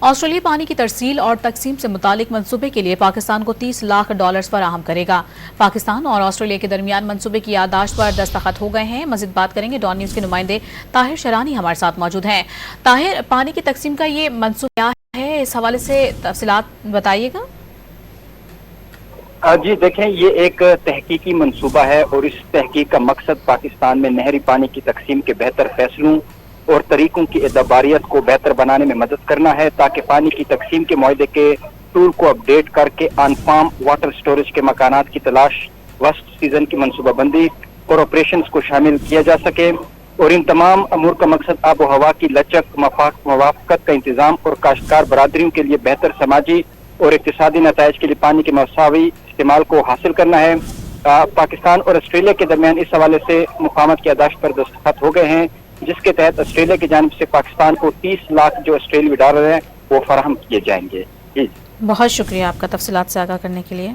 Australia پانی کی ترسیل اور تقسیم سے متعلق منصوبے کے لیے پاکستان کو $30 لاکھ فراہم کرے گا۔ پاکستان اور آسٹریلیا کے درمیان منصوبے کی یادداشت پر دستخط ہو گئے ہیں۔ مزید بات کریں گے، ڈان نیوز کے نمائندے طاہر شرانی ہمارے ساتھ موجود ہیں۔ طاہر، پانی کی تقسیم کا یہ منصوبہ کیا ہے، اس حوالے سے تفصیلات بتائیے گا۔ جی دیکھیں، یہ ایک تحقیقی منصوبہ ہے اور اس تحقیق کا مقصد پاکستان میں نہری پانی کی تقسیم کے بہتر فیصلوں اور طریقوں کی ادباریت کو بہتر بنانے میں مدد کرنا ہے، تاکہ پانی کی تقسیم کے معاہدے کے ٹول کو اپ ڈیٹ کر کے آن فارم واٹر سٹوریج کے مکانات کی تلاش، وسط سیزن کی منصوبہ بندی اور آپریشنز کو شامل کیا جا سکے، اور ان تمام امور کا مقصد آب و ہوا کی لچک، موافقت کا انتظام اور کاشتکار برادریوں کے لیے بہتر سماجی اور اقتصادی نتائج کے لیے پانی کے مساوی استعمال کو حاصل کرنا ہے۔ پاکستان اور آسٹریلیا کے درمیان اس حوالے سے مفاہمت کی یادداشت پر دستخط ہو گئے ہیں، جس کے تحت آسٹریلیا کی جانب سے پاکستان کو $30 لاکھ جو آسٹریلوی ڈالر ہیں وہ فراہم کیے جائیں گے۔ بہت شکریہ آپ کا تفصیلات سے آگاہ کرنے کے لیے۔